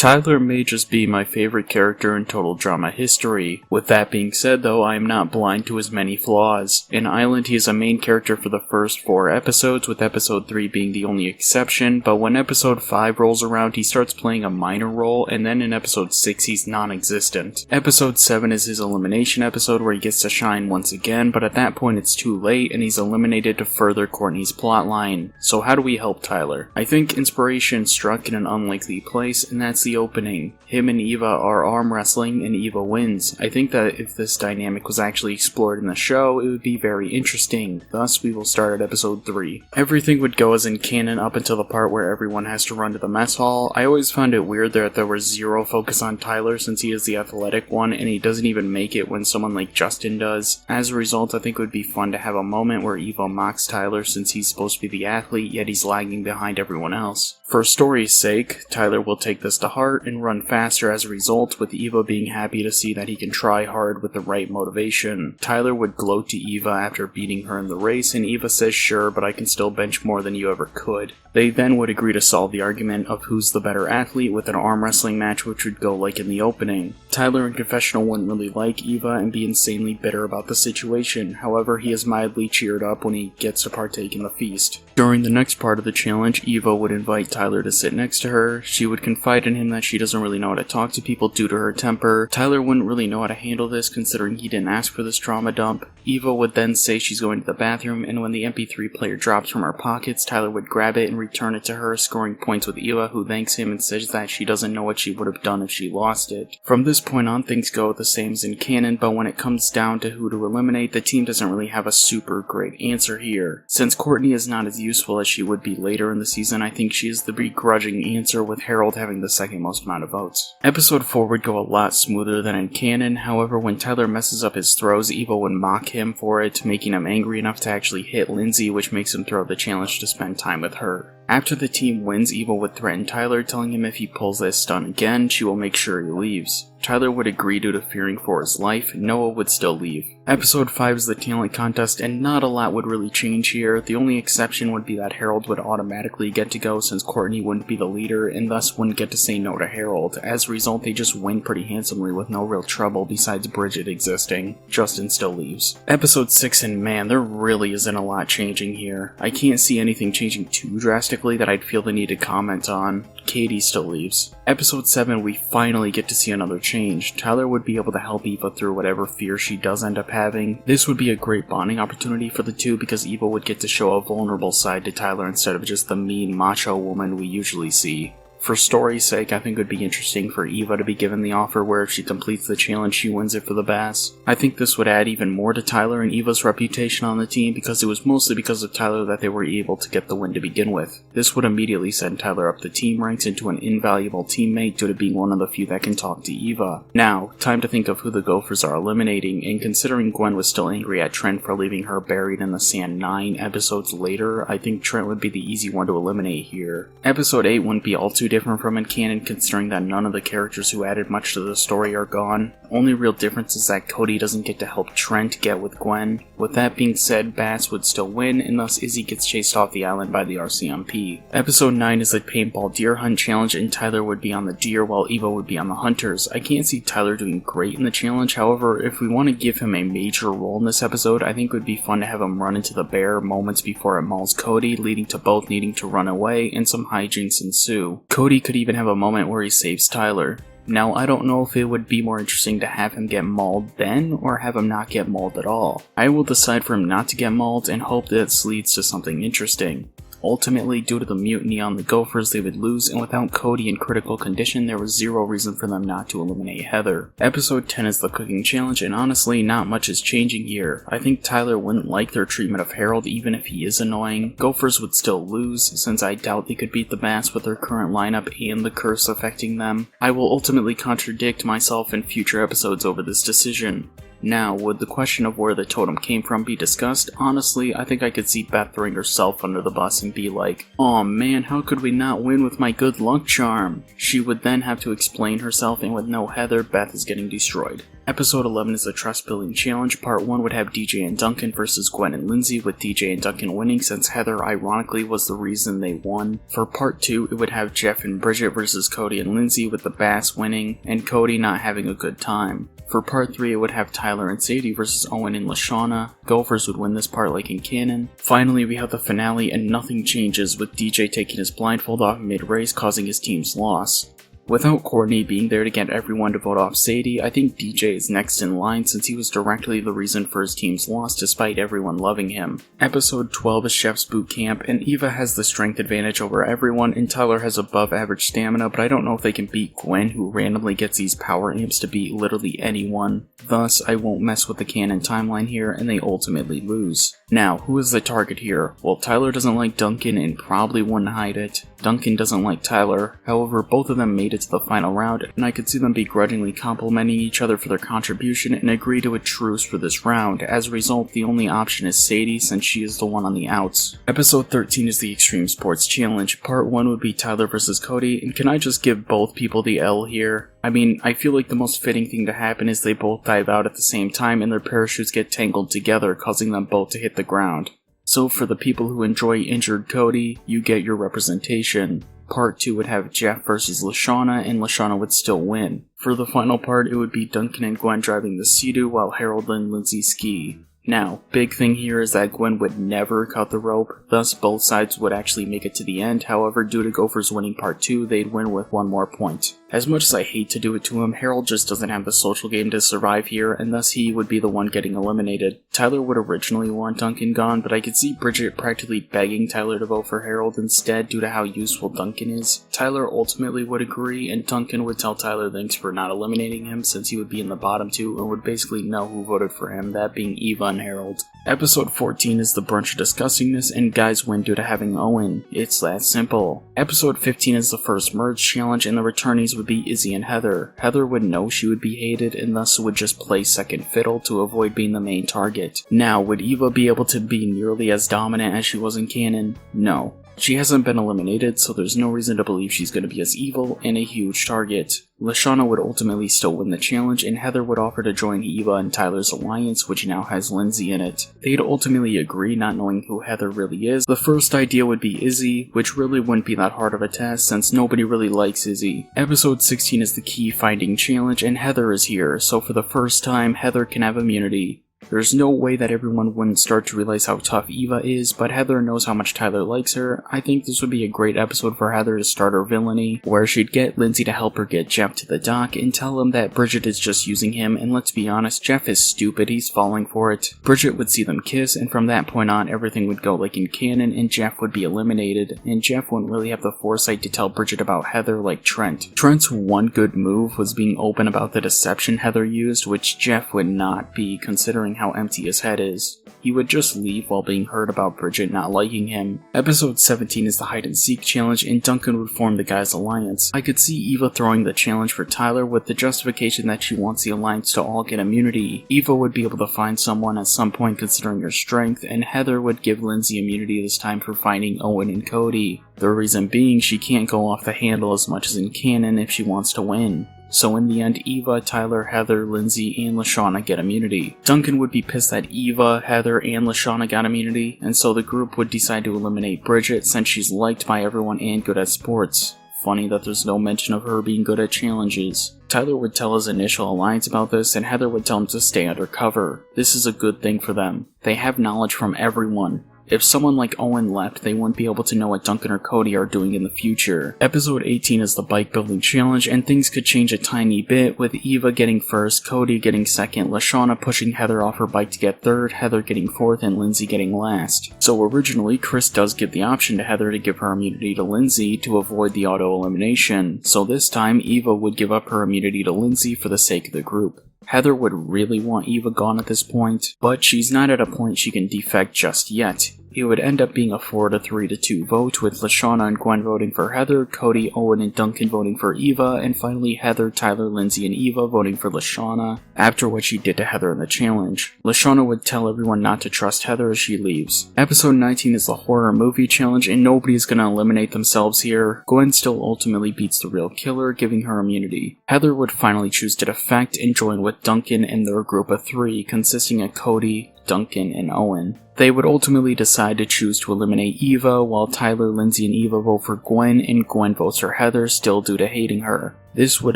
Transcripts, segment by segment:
Tyler may just be my favorite character in total drama history. With that being said though, I am not blind to his many flaws. In Island he is a main character for the first 4 episodes, with episode 3 being the only exception, but when episode 5 rolls around he starts playing a minor role, and then in episode 6 he's non-existent. Episode 7 is his elimination episode where he gets to shine once again, but at that point it's too late and he's eliminated to further Courtney's plotline. So how do we help Tyler? I think inspiration struck in an unlikely place, and that's the opening. Him and Eva are arm wrestling and Eva wins. I think that if this dynamic was actually explored in the show, it would be very interesting. Thus, we will start at episode 3. Everything would go as in canon up until the part where everyone has to run to the mess hall. I always found it weird that there was zero focus on Tyler since he is the athletic one and he doesn't even make it when someone like Justin does. As a result, I think it would be fun to have a moment where Eva mocks Tyler since he's supposed to be the athlete, yet he's lagging behind everyone else. For story's sake, Tyler will take this to heart and run faster as a result, with Eva being happy to see that he can try hard with the right motivation. Tyler would gloat to Eva after beating her in the race, and Eva says sure, but I can still bench more than you ever could. They then would agree to solve the argument of who's the better athlete with an arm wrestling match which would go like in the opening. Tyler in confessional wouldn't really like Eva and be insanely bitter about the situation, however he is mildly cheered up when he gets to partake in the feast. During the next part of the challenge, Eva would invite Tyler to sit next to her. She would confide in him that she doesn't really know how to talk to people due to her temper. Tyler wouldn't really know how to handle this considering he didn't ask for this trauma dump. Eva would then say she's going to the bathroom, and when the MP3 player drops from her pockets, Tyler would grab it and return it to her, scoring points with Eva, who thanks him and says that she doesn't know what she would have done if she lost it. From this point on, things go the same as in canon, but when it comes down to who to eliminate, the team doesn't really have a super great answer here. Since Courtney is not as useful as she would be later in the season, I think she is the begrudging answer, with Harold having the second most amount of votes. Episode 4 would go a lot smoother than in canon, however when Tyler messes up his throws, Eva would mock him for it, making him angry enough to actually hit Lindsay, which makes him throw the challenge to spend time with her. After the team wins, Eva would threaten Tyler, telling him if he pulls this stunt again, she will make sure he leaves. Tyler would agree due to fearing for his life. Noah would still leave. Episode 5 is the talent contest, and not a lot would really change here. The only exception would be that Harold would automatically get to go since Courtney wouldn't be the leader and thus wouldn't get to say no to Harold. As a result, they just win pretty handsomely with no real trouble besides Bridget existing. Justin still leaves. Episode 6, and man, there really isn't a lot changing here. I can't see anything changing too drastically that I'd feel the need to comment on. Katie still leaves. Episode 7, we finally get to see another change. Tyler would be able to help Eva through whatever fear she does end up having. This would be a great bonding opportunity for the two because Eva would get to show a vulnerable side to Tyler instead of just the mean macho woman we usually see. For story's sake, I think it would be interesting for Eva to be given the offer where if she completes the challenge, she wins it for the bass. I think this would add even more to Tyler and Eva's reputation on the team because it was mostly because of Tyler that they were able to get the win to begin with. This would immediately send Tyler up the team ranks into an invaluable teammate due to being one of the few that can talk to Eva. Now, time to think of who the Gophers are eliminating, and considering Gwen was still angry at Trent for leaving her buried in the sand 9 episodes later, I think Trent would be the easy one to eliminate here. Episode 8 wouldn't be all too different from in canon considering that none of the characters who added much to the story are gone. Only real difference is that Cody doesn't get to help Trent get with Gwen. With that being said, Bass would still win, and thus Izzy gets chased off the island by the RCMP. Episode 9 is the paintball deer hunt challenge, and Tyler would be on the deer while Eva would be on the hunters. I can't see Tyler doing great in the challenge, however, if we want to give him a major role in this episode, I think it would be fun to have him run into the bear moments before it mauls Cody, leading to both needing to run away, and some hijinks ensue. Cody could even have a moment where he saves Tyler. Now, I don't know if it would be more interesting to have him get mauled then, or have him not get mauled at all. I will decide for him not to get mauled and hope that this leads to something interesting. Ultimately, due to the mutiny on the Gophers, they would lose, and without Cody in critical condition, there was zero reason for them not to eliminate Heather. Episode 10 is the cooking challenge, and honestly, not much is changing here. I think Tyler wouldn't like their treatment of Harold even if he is annoying. Gophers would still lose, since I doubt they could beat the Bass with their current lineup and the curse affecting them. I will ultimately contradict myself in future episodes over this decision. Now, would the question of where the totem came from be discussed? Honestly, I think I could see Beth throwing herself under the bus and be like, "Aw man, how could we not win with my good luck charm?" She would then have to explain herself, and with no Heather, Beth is getting destroyed. Episode 11 is the Trust Building Challenge. Part 1 would have DJ and Duncan versus Gwen and Lindsay, with DJ and Duncan winning since Heather ironically was the reason they won. For Part 2, it would have Jeff and Bridget versus Cody and Lindsay, with the Bass winning and Cody not having a good time. For Part 3, it would have Tyler and Sadie versus Owen and Lashana. Gophers would win this part like in canon. Finally, we have the finale and nothing changes, with DJ taking his blindfold off mid-race, causing his team's loss. Without Courtney being there to get everyone to vote off Sadie, I think DJ is next in line since he was directly the reason for his team's loss despite everyone loving him. Episode 12 is Chef's Boot Camp, and Eva has the strength advantage over everyone and Tyler has above average stamina, but I don't know if they can beat Gwen, who randomly gets these power amps to beat literally anyone. Thus, I won't mess with the canon timeline here and they ultimately lose. Now, who is the target here? Well, Tyler doesn't like Duncan and probably wouldn't hide it. Duncan doesn't like Tyler, however both of them made it to the final round, and I could see them begrudgingly complimenting each other for their contribution and agree to a truce for this round. As a result, the only option is Sadie since she is the one on the outs. Episode 13 is the Extreme Sports Challenge. Part 1 would be Tyler versus Cody, and can I just give both people the L here? I mean, I feel like the most fitting thing to happen is they both dive out at the same time and their parachutes get tangled together, causing them both to hit the ground. So for the people who enjoy injured Cody, you get your representation. Part 2 would have Jeff versus Lashana, and Lashana would still win. For the final part, it would be Duncan and Gwen driving the Sea-Doo while Harold and Lindsay ski. Now, big thing here is that Gwen would never cut the rope, thus both sides would actually make it to the end. However, due to Gophers winning Part 2, they'd win with one more point. As much as I hate to do it to him, Harold just doesn't have the social game to survive here, and thus he would be the one getting eliminated. Tyler would originally want Duncan gone, but I could see Bridget practically begging Tyler to vote for Harold instead due to how useful Duncan is. Tyler ultimately would agree, and Duncan would tell Tyler thanks for not eliminating him since he would be in the bottom two and would basically know who voted for him, that being Eva and Harold. Episode 14 is the Brunch of Disgustingness, and guys win due to having Owen. It's that simple. Episode 15 is the First Merge Challenge, and the returnees would be Izzy and Heather. Heather would know she would be hated, and thus would just play second fiddle to avoid being the main target. Now, would Eva be able to be nearly as dominant as she was in canon? No. She hasn't been eliminated, so there's no reason to believe she's going to be as evil and a huge target. Lashana would ultimately still win the challenge, and Heather would offer to join Eva and Tyler's alliance, which now has Lindsay in it. They'd ultimately agree, not knowing who Heather really is. The first idea would be Izzy, which really wouldn't be that hard of a task since nobody really likes Izzy. Episode 16 is the Key Finding Challenge, and Heather is here, so for the first time, Heather can have immunity. There's no way that everyone wouldn't start to realize how tough Eva is, but Heather knows how much Tyler likes her. I think this would be a great episode for Heather to start her villainy, where she'd get Lindsay to help her get Jeff to the dock and tell him that Bridget is just using him, and let's be honest, Jeff is stupid, he's falling for it. Bridget would see them kiss, and from that point on, everything would go like in canon, and Jeff would be eliminated, and Jeff wouldn't really have the foresight to tell Bridget about Heather like Trent. Trent's one good move was being open about the deception Heather used, which Jeff would not be, considering how empty his head is. He would just leave while being heard about Bridget not liking him. Episode 17 is the Hide and Seek Challenge, and Duncan would form the guys' alliance. I could see Eva throwing the challenge for Tyler with the justification that she wants the alliance to all get immunity. Eva would be able to find someone at some point considering her strength, and Heather would give Lindsay immunity this time for finding Owen and Cody. The reason being she can't go off the handle as much as in canon if she wants to win. So in the end, Eva, Tyler, Heather, Lindsay, and Lashana get immunity. Duncan would be pissed that Eva, Heather, and Lashana got immunity, and so the group would decide to eliminate Bridget since she's liked by everyone and good at sports. Funny that there's no mention of her being good at challenges. Tyler would tell his initial alliance about this, and Heather would tell him to stay undercover. This is a good thing for them. They have knowledge from everyone. If someone like Owen left, they wouldn't be able to know what Duncan or Cody are doing in the future. Episode 18 is the Bike Building Challenge, and things could change a tiny bit, with Eva getting first, Cody getting second, Lashana pushing Heather off her bike to get third, Heather getting fourth, and Lindsay getting last. So originally, Chris does give the option to Heather to give her immunity to Lindsay to avoid the auto-elimination, so this time Eva would give up her immunity to Lindsay for the sake of the group. Heather would really want Eva gone at this point, but she's not at a point she can defect just yet. It would end up being a 4-3-2 vote, with Lashana and Gwen voting for Heather, Cody, Owen, and Duncan voting for Eva, and finally Heather, Tyler, Lindsay, and Eva voting for Lashana, after what she did to Heather in the challenge. Lashana would tell everyone not to trust Heather as she leaves. Episode 19 is the horror movie challenge, and nobody's gonna eliminate themselves here. Gwen still ultimately beats the real killer, giving her immunity. Heather would finally choose to defect and join with Duncan and their group of 3, consisting of Cody, Duncan, and Owen. They would ultimately decide to choose to eliminate Eva, while Tyler, Lindsay, and Eva vote for Gwen, and Gwen votes for Heather, still due to hating her. This would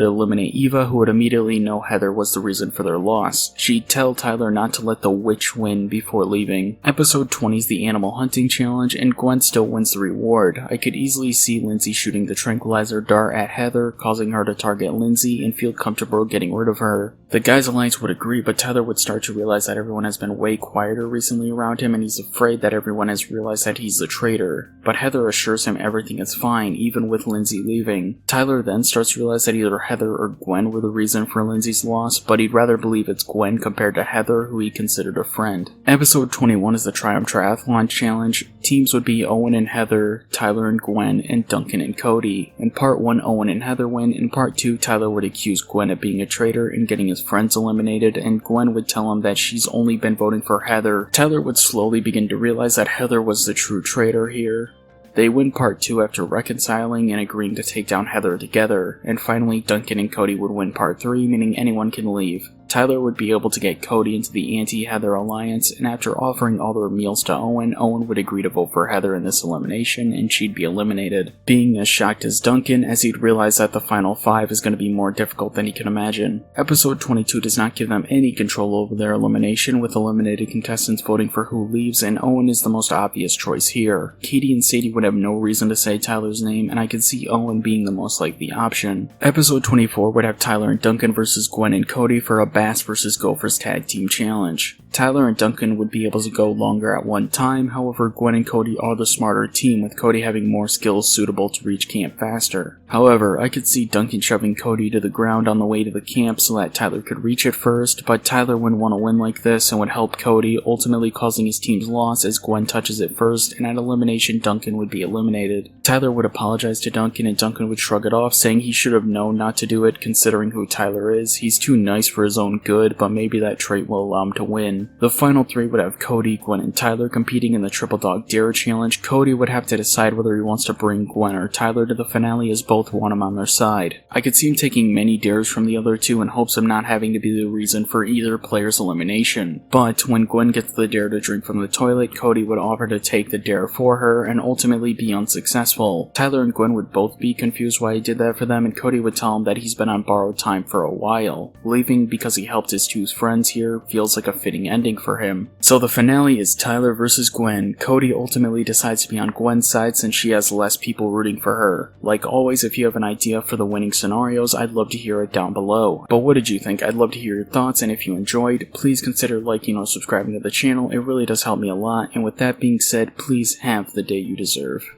eliminate Eva, who would immediately know Heather was the reason for their loss. She'd tell Tyler not to let the witch win before leaving. Episode 20 is the animal hunting challenge, and Gwen still wins the reward. I could easily see Lindsay shooting the tranquilizer dart at Heather, causing her to target Lindsay and feel comfortable getting rid of her. The guys' alliance would agree, but Tyler would start to realize that everyone has been way quieter recently around him, and he's afraid that everyone has realized that he's the traitor. But Heather assures him everything is fine, even with Lindsay leaving. Tyler then starts to realize that either Heather or Gwen were the reason for Lindsay's loss, but he'd rather believe it's Gwen compared to Heather, who he considered a friend. Episode 21 is the Triumph Triathlon Challenge. Teams would be Owen and Heather, Tyler and Gwen, and Duncan and Cody. In part 1, Owen and Heather win. In part 2, Tyler would accuse Gwen of being a traitor and getting his friends eliminated, and Gwen would tell him that she's only been voting for Heather. Tyler would slowly begin to realize that Heather was the true traitor here. They win part 2 after reconciling and agreeing to take down Heather together, and finally Duncan and Cody would win part 3, meaning anyone can leave. Tyler would be able to get Cody into the anti-Heather alliance, and after offering all their meals to Owen, Owen would agree to vote for Heather in this elimination, and she'd be eliminated, being as shocked as Duncan, as he'd realize that the final 5 is going to be more difficult than he can imagine. Episode 22 does not give them any control over their elimination, with eliminated contestants voting for who leaves, and Owen is the most obvious choice here. Katie and Sadie would have no reason to say Tyler's name, and I could see Owen being the most likely option. Episode 24 would have Tyler and Duncan versus Gwen and Cody for a Bass vs. Gophers Tag Team Challenge. Tyler and Duncan would be able to go longer at one time, however Gwen and Cody are the smarter team, with Cody having more skills suitable to reach camp faster. However, I could see Duncan shoving Cody to the ground on the way to the camp so that Tyler could reach it first, but Tyler wouldn't want to win like this and would help Cody, ultimately causing his team's loss as Gwen touches it first, and at elimination Duncan would be eliminated. Tyler would apologize to Duncan, and Duncan would shrug it off, saying he should have known not to do it considering who Tyler is. He's too nice for his own good, but maybe that trait will allow him to win. The final 3 would have Cody, Gwen, and Tyler competing in the Triple Dog Dare Challenge. Cody would have to decide whether he wants to bring Gwen or Tyler to the finale, as both want him on their side. I could see him taking many dares from the other two in hopes of not having to be the reason for either player's elimination. But when Gwen gets the dare to drink from the toilet, Cody would offer to take the dare for her and ultimately be unsuccessful. Tyler and Gwen would both be confused why he did that for them, and Cody would tell him that he's been on borrowed time for a while. Leaving because he helped his two friends here feels like a fitting ending for him. So the finale is Tyler versus Gwen. Cody ultimately decides to be on Gwen's side since she has less people rooting for her. Like always, if you have an idea for the winning scenarios, I'd love to hear it down below. But what did you think? I'd love to hear your thoughts, and if you enjoyed, please consider liking or subscribing to the channel. It really does help me a lot, and with that being said, please have the day you deserve.